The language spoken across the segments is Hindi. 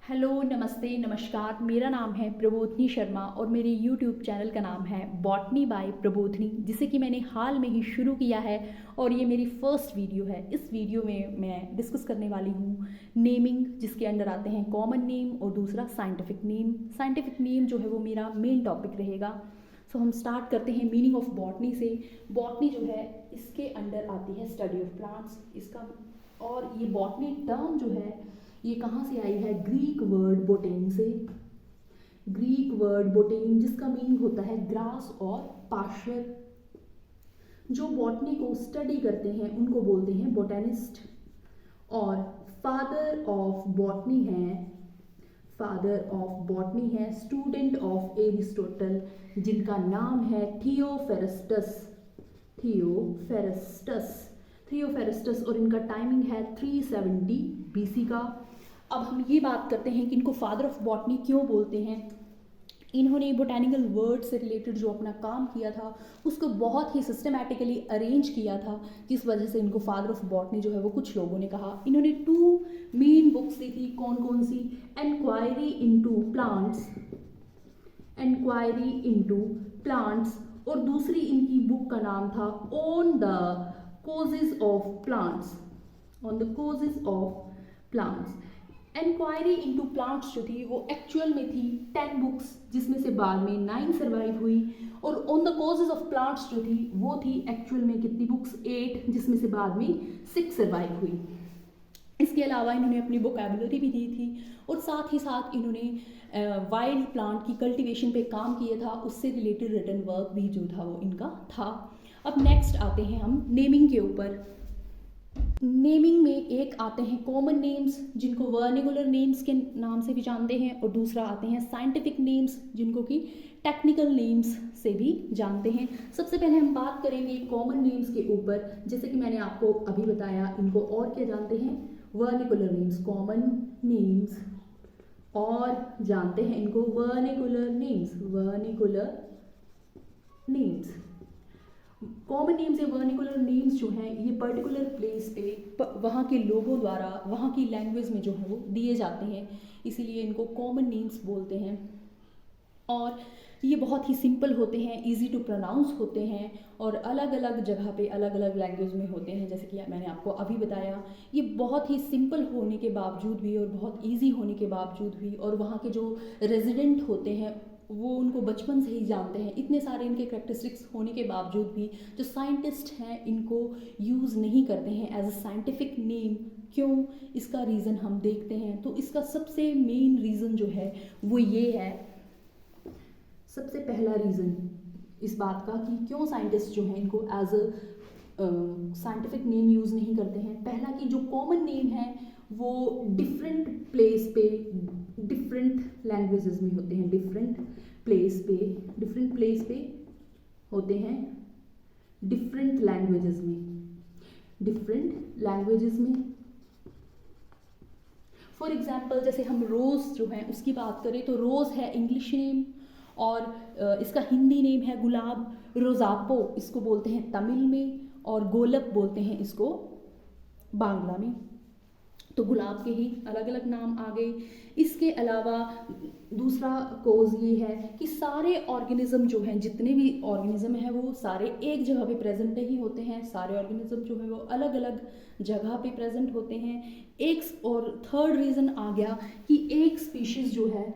हेलो, नमस्ते, नमस्कार। मेरा नाम है प्रबोधनी शर्मा और मेरे यूट्यूब चैनल का नाम है बॉटनी बाय प्रबोधनी, जिसे कि मैंने हाल में ही शुरू किया है और ये मेरी फर्स्ट वीडियो है। इस वीडियो में मैं डिस्कस करने वाली हूँ नेमिंग, जिसके अंडर आते हैं कॉमन नेम और दूसरा साइंटिफिक नेम। साइंटिफिक नेम जो है वो मेरा मेन टॉपिक रहेगा। सो हम स्टार्ट करते हैं मीनिंग ऑफ बॉटनी से। बॉटनी जो है इसके अंडर आती है स्टडी ऑफ प्लांट्स। इसका और ये बॉटनी टर्म जो है ये कहाँ से आई है? ग्रीक वर्ड बोटेन से। ग्रीक वर्ड बोटेन जिसका मीनिंग होता है ग्रास और पाश्चर। जो बॉटनी को स्टडी करते हैं उनको बोलते हैं बोटेनिस्ट। और फादर ऑफ बॉटनी है स्टूडेंट ऑफ एरिस्टोटल, जिनका नाम है थियोफेरस्टस और इनका टाइमिंग है 370 बीसी का। अब हम ये बात करते हैं कि इनको फादर ऑफ बॉटनी क्यों बोलते हैं। इन्होंने बोटैनिकल वर्ड से रिलेटेड जो अपना काम किया था उसको बहुत ही सिस्टमैटिकली अरेंज किया था, जिस वजह से इनको फादर ऑफ बॉटनी जो है वो कुछ लोगों ने कहा। इन्होंने 2 मेन बुक्स दी थी। कौन कौन सी? एनक्वायरी इनटू प्लांट्स और दूसरी इनकी बुक का नाम था on the causes of plants. Enquiry into plants जो थी वो एक्चुअल में थी 10 बुक्स, जिसमें से बाद में 9 सर्वाइव हुई। और on the causes of plants जो थी वो थी एक्चुअल में कितनी बुक्स? 8, जिसमें से बाद में 6 सर्वाइव हुई। इसके अलावा इन्होंने अपनी वोकैबुलरी भी दी थी और साथ ही साथ इन्होंने वाइल्ड प्लांट की कल्टीवेशन पे काम किया था। उससे रिलेटेड रिटन वर्क भी जो था वो इनका था। अब नेक्स्ट आते हैं हम नेमिंग के ऊपर। नेमिंग में एक आते हैं कॉमन नेम्स, जिनको वर्निकुलर नेम्स के नाम से भी जानते हैं, और दूसरा आते हैं साइंटिफिक नेम्स, जिनको कि टेक्निकल नेम्स से भी जानते हैं। सबसे पहले हम बात करेंगे कॉमन नेम्स के ऊपर। जैसे कि मैंने आपको अभी बताया, इनको और क्या जानते हैं? वर्निकुलर नेम्स, कॉमन नेम्स, और जानते हैं इनको वर्निकुलर नेम्स। कॉमन नेम्स या वर्निकुलर नेम्स जो हैं ये पर्टिकुलर प्लेस पे वहाँ के लोगों द्वारा वहाँ की लैंग्वेज में जो है वो दिए जाते हैं, इसीलिए इनको कॉमन नेम्स बोलते हैं। और ये बहुत ही सिंपल होते हैं, इजी टू प्रोनाउंस होते हैं और अलग अलग जगह पे अलग अलग लैंग्वेज में होते हैं। जैसे कि मैंने आपको अभी बताया, ये बहुत ही सिंपल होने के बावजूद भी और बहुत इजी होने के बावजूद भी, और वहाँ के जो रेजिडेंट होते हैं वो उनको बचपन से ही जानते हैं, इतने सारे इनके करेक्टरिस्टिक्स होने के बावजूद भी जो साइंटिस्ट हैं इनको यूज़ नहीं करते हैं एज अ साइंटिफिक नेम। क्यों? इसका रीज़न हम देखते हैं। तो इसका सबसे मेन रीज़न जो है वो ये है, सबसे पहला रीज़न इस बात का कि क्यों साइंटिस्ट जो हैं इनको as a scientific name use नहीं करते हैं। पहला कि जो कॉमन नेम है वो डिफरेंट प्लेस पे डिफरेंट लैंग्वेजेस में होते हैं, डिफरेंट प्लेस पे होते हैं, डिफरेंट लैंग्वेजेस में। फॉर एग्जाम्पल जैसे हम रोज़ जो है उसकी बात करें तो रोज़ है इंग्लिश नेम, और इसका हिंदी नेम है गुलाब। रोज़ापो इसको बोलते हैं तमिल में, और गोलप बोलते हैं इसको बांग्ला में। तो गुलाब के ही अलग अलग नाम आ गए। इसके अलावा दूसरा कोज ये है कि सारे ऑर्गेनिज्म जो हैं, जितने भी ऑर्गेनिज्म हैं वो सारे एक जगह पे प्रेजेंट नहीं होते हैं। सारे ऑर्गेनिज्म जो है वो अलग अलग जगह पे प्रेजेंट होते हैं। एक और थर्ड रीज़न आ गया कि एक स्पीशीज़ जो है,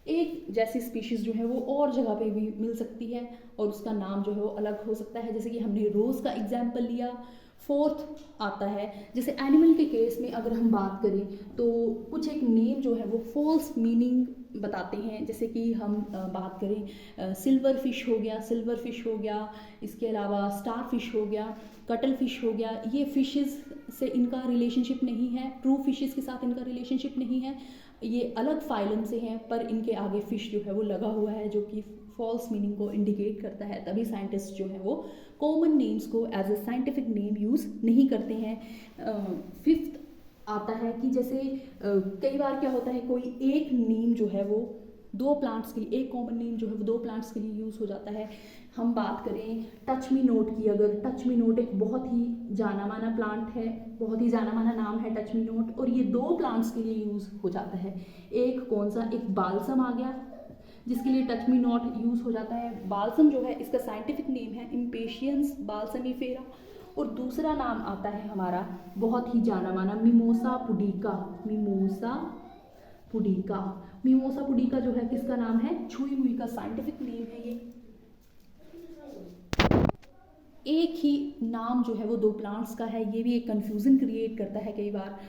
एक जैसी स्पीशीज़ जो है वो और जगह पे भी मिल सकती है और उसका नाम जो है वो अलग हो सकता है। जैसे कि हमने रोज़ का एग्जाम्पल लिया। फोर्थ आता है जैसे एनिमल के केस में अगर हम बात करें तो कुछ एक नेम जो है वो फॉल्स मीनिंग बताते हैं। जैसे कि हम बात करें सिल्वर फिश हो गया, इसके अलावा स्टार फिश हो गया, कटल फिश हो गया। ये फिशेस से इनका रिलेशनशिप नहीं है, ट्रू फिशेस के साथ इनका रिलेशनशिप नहीं है, ये अलग फाइलम से हैं, पर इनके आगे फिश जो है वो लगा हुआ है जो कि फॉल्स मीनिंग को इंडिकेट करता है। तभी साइंटिस्ट जो है वो कॉमन नेम्स को as a scientific name use नहीं करते हैं। फिफ्थ आता है कि जैसे कई बार क्या होता है, कोई एक नेम जो है वो दो प्लांट्स के लिए, एक कॉमन नेम जो है वो दो प्लांट्स के लिए यूज़ हो जाता है। हम बात करें टच मी नोट की, अगर टच मी नोट एक बहुत ही जाना माना प्लांट है, बहुत ही जाना माना नाम है टच मी नोट, और ये दो प्लांट्स के लिए यूज़ हो जाता है। एक कौन सा, एक बालसम आ गया जिसके लिए टच मी नॉट यूज़ हो जाता है। बालसम जो है इसका साइंटिफिक नेम है इम्पेशियंस बाल्समीफेरा, और दूसरा नाम आता है हमारा बहुत ही जाना माना mimosa pudica. Mimosa pudica, mimosa pudica जो है किसका नाम है, छुई मुई का साइंटिफिक नेम है ये। एक ही नाम जो है वो दो प्लांट्स का है, ये भी एक कंफ्यूजन क्रिएट करता है कई बार।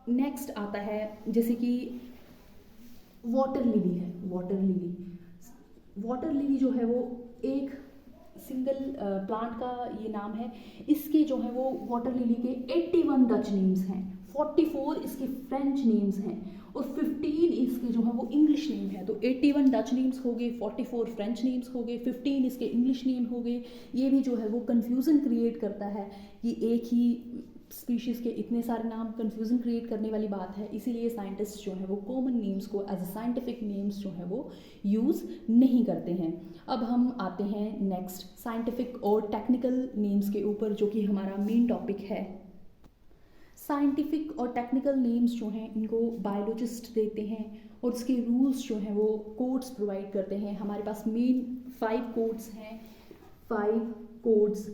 नेक्स्ट आता है जैसे कि वाटर लिली है, वाटर लिली। वाटर लिली जो है वो एक सिंगल प्लांट का ये नाम है। इसके जो है वो वाटर लिली के 81 डच नेम्स हैं, 44 इसके फ्रेंच नेम्स हैं और 15 इसके जो है वो इंग्लिश नेम है। तो 81 डच नेम्स हो गए, 44 फ्रेंच नेम्स हो गए, 15 इसके इंग्लिश नेम हो गए। ये भी जो है वो कन्फ्यूज़न क्रिएट करता है कि एक ही स्पीशीज़ के इतने सारे नाम, कन्फ्यूज़न क्रिएट करने वाली बात है। इसीलिए साइंटिस्ट जो है वो कॉमन नेम्स को एज अ साइंटिफिक नेम्स जो है वो यूज़ नहीं करते हैं। अब हम आते हैं नेक्स्ट साइंटिफिक और टेक्निकल नेम्स के ऊपर, जो कि हमारा मेन टॉपिक है। साइंटिफिक और टेक्निकल नेम्स जो हैं इनको बायोलॉजिस्ट देते हैं और इसके रूल्स जो हैं वो कोड्स प्रोवाइड करते हैं। हमारे पास मेन 5 कोड्स हैं, 5 कोड्स।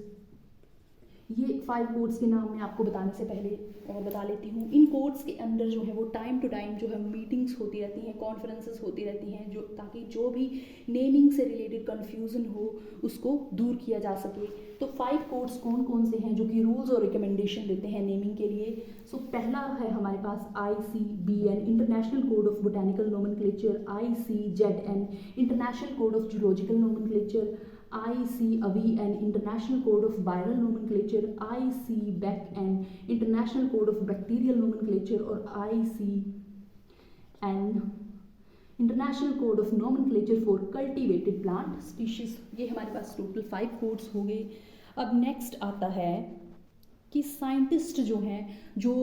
ये 5 कोड्स के नाम मैं आपको बताने से पहले बता लेती हूँ। इन कोड्स के अंदर जो है वो टाइम टू टाइम जो है मीटिंग्स होती रहती हैं, कॉन्फ्रेंसेस होती रहती हैं, जो ताकि जो भी नेमिंग से रिलेटेड कन्फ्यूज़न हो उसको दूर किया जा सके। तो 5 कोड्स कौन कौन से हैं जो कि रूल्स और रिकमेंडेशन देते हैं नेमिंग के लिए। सो पहला है हमारे पास ICBN international code of botanical nomenclature, ICZN international code of zoological nomenclature, ICAVN international code of viral nomenclature, ICBECN international code of bacterial nomenclature और ICN international code of nomenclature for cultivated plant species. ये हमारे पास टोटल 5 कोड्स हो गए। अब नेक्स्ट आता है कि साइंटिस्ट जो हैं, जो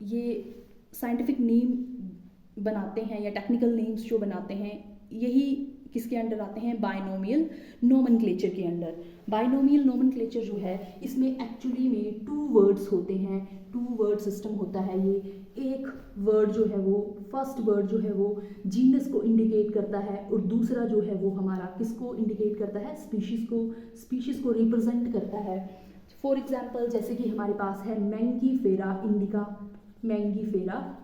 ये साइंटिफिक नेम बनाते हैं या टेक्निकल नेम्स जो बनाते हैं, यही किसके अंडर आते हैं, बाइनोमियल नोमेनक्लेचर के अंडर। बाइनोमियल नोमेनक्लेचर जो है इसमें एक्चुअली में 2 वर्ड्स होते हैं, 2 वर्ड सिस्टम होता है ये। एक वर्ड जो है वो, फर्स्ट वर्ड जो है वो जीनस को इंडिकेट करता है और दूसरा जो है वो हमारा किसको इंडिकेट करता है, स्पीशीज़ को रिप्रेजेंट करता है। फॉर एग्जाम्पल जैसे कि हमारे पास है Mangifera indica, Mangifera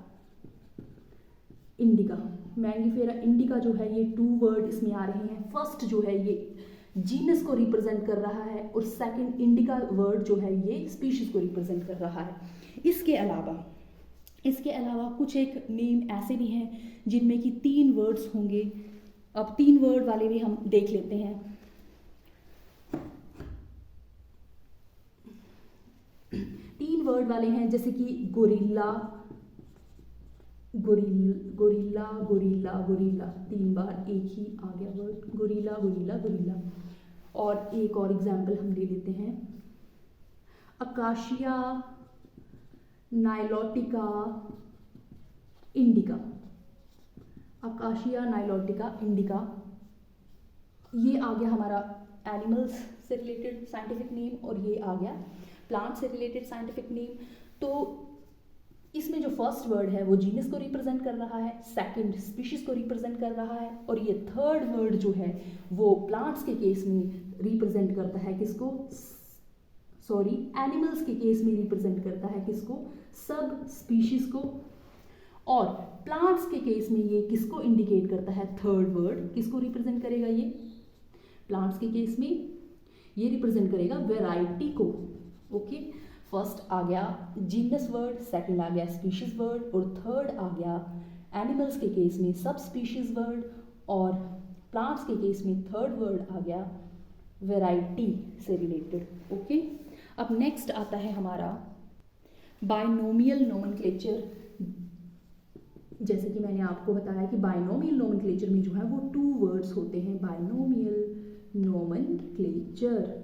indica. Mangifera indica जो है ये 2 वर्ड इसमें आ रहे हैं। फर्स्ट जो है ये जीनस को रिप्रेजेंट कर रहा है और सेकंड इंडिका वर्ड जो है ये स्पीशीज़ को रिप्रेजेंट कर रहा है। इसके अलावा कुछ एक नेम ऐसे भी हैं जिनमें कि 3 वर्ड्स होंगे। अब 3 वर्ड वाले भी हम देख लेते हैं। 3 वर्ड वाले हैं जैसे कि गोरिल्ला, गोरिल्ला गोरिल्ला गोरिल्ला, 3 बार एक ही आ गया वर्ड, गोरिल्ला गोरिल्ला गोरिल्ला। और एक और एग्जाम्पल हम ले लेते हैं, अकाशिया नाइलोटिका इंडिका, अकाशिया नाइलोटिका इंडिका। ये आ गया हमारा एनिमल्स से रिलेटेड साइंटिफिक नेम और ये आ गया प्लांट से रिलेटेड साइंटिफिक नेम। तो इसमें जो फर्स्ट वर्ड है वो जीनस को रिप्रेजेंट कर रहा है, सेकंड स्पीशीज को रिप्रेजेंट कर रहा है और ये थर्ड वर्ड जो है वो प्लांट्स के केस में रिप्रेजेंट करता है किसको, सॉरी एनिमल्स के केस में रिप्रेजेंट करता है किसको, सब स्पीशीज को। और प्लांट्स के केस में ये किसको इंडिकेट करता है, थर्ड वर्ड किसको रिप्रेजेंट करेगा, ये प्लांट्स के केस में ये रिप्रेजेंट करेगा वैरायटी को। ओके, फर्स्ट आ गया जीनस वर्ड, सेकंड आ गया स्पीशीज वर्ड और थर्ड आ गया एनिमल्स के केस में सब स्पीशीज वर्ड और प्लांट्स के केस में थर्ड वर्ड आ गया वैरायटी से रिलेटेड। ओके, अब नेक्स्ट आता है हमारा बाइनोमियल नोमेनक्लेचर। जैसे कि मैंने आपको बताया कि बाइनोमियल नोमेनक्लेचर में जो है वो 2 वर्ड्स होते हैं, बाइनोमियल नोमेनक्लेचर।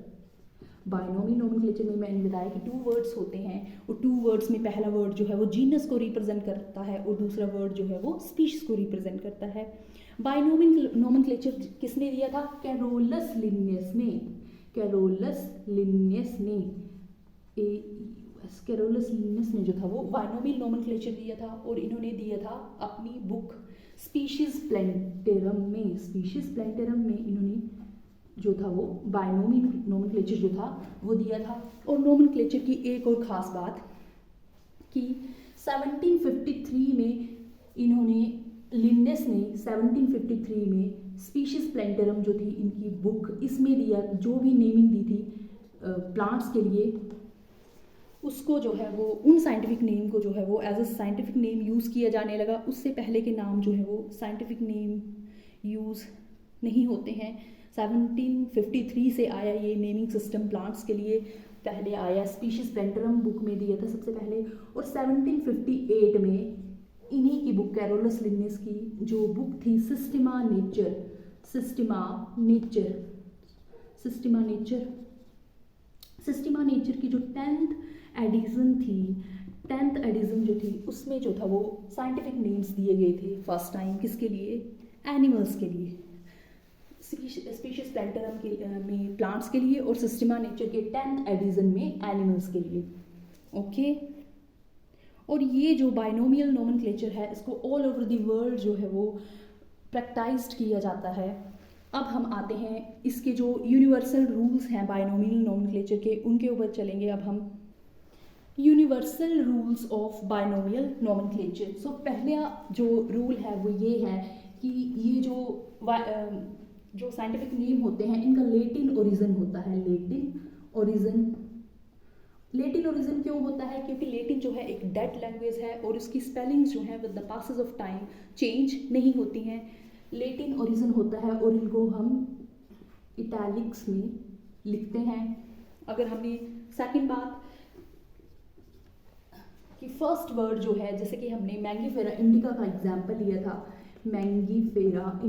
बाइनोमियल नोमेनक्लेचर में मैंने बताया कि 2 वर्ड्स होते हैं और 2 वर्ड्स में पहला वर्ड जो है वो जीनस को रिप्रेजेंट करता है और दूसरा वर्ड जो है वो स्पीशीज को रिप्रेजेंट करता है। बाइनोमियल नोमेनक्लेचर किसने दिया था? कैरोलस लिन्नियस ने। कैरोलस लिन्नियस ने कैरोलस लिन्नियस ने जो था वो बाइनोमियल नोमेनक्लेचर दिया था और इन्होंने दिया था अपनी बुक स्पीशीज प्लेंटेरम में। स्पीशीज प्लेंटेरम में इन्होंने जो था वो बाइनोमियल नोमेनक्लेचर जो था वो दिया था। और नोमेनक्लेचर की एक और ख़ास बात कि 1753 में इन्होंने लिन्नेस ने 1753 में स्पीशीज प्लेंटेरम जो थी इनकी बुक, इसमें दिया जो भी नेमिंग दी थी प्लांट्स के लिए, उसको जो है वो उन साइंटिफिक नेम को जो है वो as a scientific name use किया जाने लगा। उससे पहले के नाम जो है वो साइंटिफिक नेम यूज़ नहीं होते हैं। 1753 से आया ये नेमिंग सिस्टम प्लांट्स के लिए। पहले आया स्पीशीज प्लेंटेरम बुक में दिया था सबसे पहले, और 1758 में इन्हीं की बुक कैरोलस लिन्नियस की जो बुक थी सिस्टेमा नेचर की जो 10th एडिशन जो थी उसमें जो था वो साइंटिफिक नेम्स दिए गए थे फर्स्ट टाइम। किसके लिए? एनिमल्स के लिए। स्पीशीज प्लेंटेरम के में प्लांट्स के लिए और सिस्टेमा नेचर के 10th एडिशन में एनिमल्स के लिए। ओके। और ये जो बाइनोमियल नोमेनक्लेचर है इसको ऑल ओवर द वर्ल्ड जो है वो प्रैक्टाइज्ड किया जाता है। अब हम आते हैं इसके जो यूनिवर्सल रूल्स हैं बाइनोमियल नोमेनक्लेचर के, उनके ऊपर चलेंगे अब हम। Universal rules of binomial nomenclature. So पहला जो रूल है वो ये है कि ये जो साइंटिफिक नेम होते हैं इनका लेटिन ओरिजिन होता है। लेटिन ओरिजिन क्यों होता है? क्योंकि लेटिन जो है एक डेड लैंग्वेज है और उसकी स्पेलिंग्स जो है with the passes of time change नहीं होती हैं। लेटिन ओरिजिन होता है और इनको हम इटैलिक्स में लिखते हैं। अगर हमने सेकंड बात कि फर्स्ट वर्ड जो है, जैसे कि हमने मैंगीफेरा इंडिका का एग्जाम्पल लिया था, मैंगीफेरा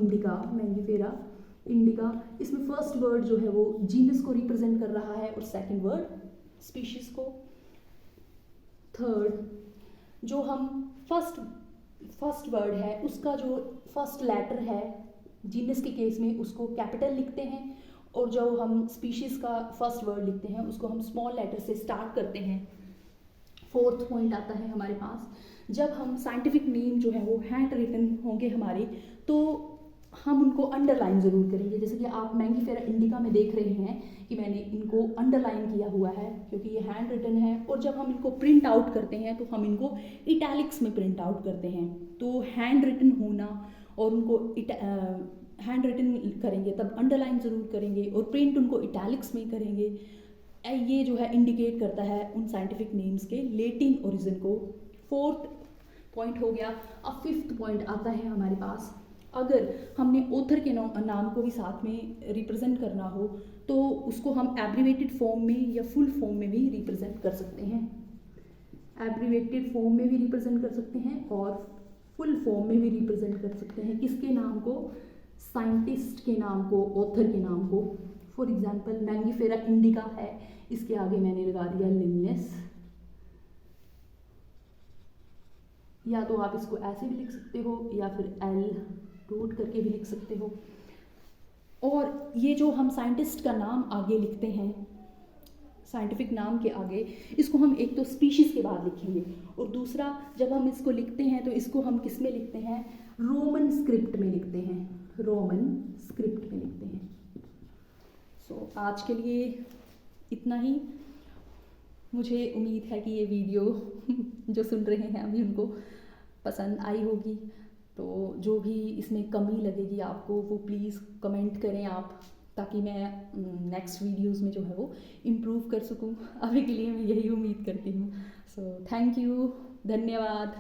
इंडिका, इसमें फर्स्ट वर्ड जो है वो जीनस को रिप्रेजेंट कर रहा है और सेकंड वर्ड स्पीशीज को। थर्ड जो हम फर्स्ट वर्ड है उसका जो फर्स्ट लेटर है जीनस के केस में उसको कैपिटल लिखते हैं और जो हम स्पीशीज का फर्स्ट वर्ड लिखते हैं उसको हम स्मॉल लेटर से स्टार्ट करते हैं। फोर्थ पॉइंट आता है हमारे पास, जब हम साइंटिफिक नेम जो है वो हैंड रिटन होंगे हमारे तो हम उनको अंडरलाइन ज़रूर करेंगे। जैसे कि आप मैंगीफेरा इंडिका में देख रहे हैं कि मैंने इनको अंडरलाइन किया हुआ है क्योंकि ये हैंड रिटन है। और जब हम इनको प्रिंट आउट करते हैं तो हम इनको इटैलिक्स में प्रिंट आउट करते हैं। तो हैंड रिटन होना और उनको हैंड रिटन करेंगे तब अंडरलाइन ज़रूर करेंगे और प्रिंट उनको इटैलिक्स में करेंगे। ये जो है इंडिकेट करता है उन साइंटिफिक नेम्स के लेटिन ओरिजिन को। फोर्थ पॉइंट हो गया। अब फिफ्थ पॉइंट आता है हमारे पास, अगर हमने ऑथर के नाम को भी साथ में रिप्रेजेंट करना हो तो उसको हम एब्रीवेटेड फॉर्म में या फुल फॉर्म में भी रिप्रेजेंट कर सकते हैं। एब्रीवेटेड फॉर्म में भी रिप्रेजेंट कर सकते हैं और फुल फॉर्म में भी रिप्रेजेंट कर सकते हैं। किसके नाम को? साइंटिस्ट के नाम को, ऑथर के नाम को। फॉर एग्जाम्पल मैंगीफेरा इंडिका है, इसके आगे मैंने लगा दिया लिन्नेस, या तो आप इसको ऐसे भी लिख सकते हो या फिर एल डॉट करके भी लिख सकते हो। और ये जो हम साइंटिस्ट का नाम आगे लिखते हैं साइंटिफिक नाम के आगे, इसको हम एक तो स्पीशीज के बाद लिखेंगे और दूसरा जब हम इसको लिखते हैं तो इसको हम किस में लिखते हैं? रोमन स्क्रिप्ट में लिखते हैं। सो आज के लिए इतना ही। मुझे उम्मीद है कि ये वीडियो जो सुन रहे हैं अभी उनको पसंद आई होगी। तो जो भी इसमें कमी लगेगी आपको वो प्लीज़ कमेंट करें आप, ताकि मैं नेक्स्ट वीडियोस में जो है वो इम्प्रूव कर सकूं। अभी के लिए मैं यही उम्मीद करती हूँ। सो थैंक यू, धन्यवाद।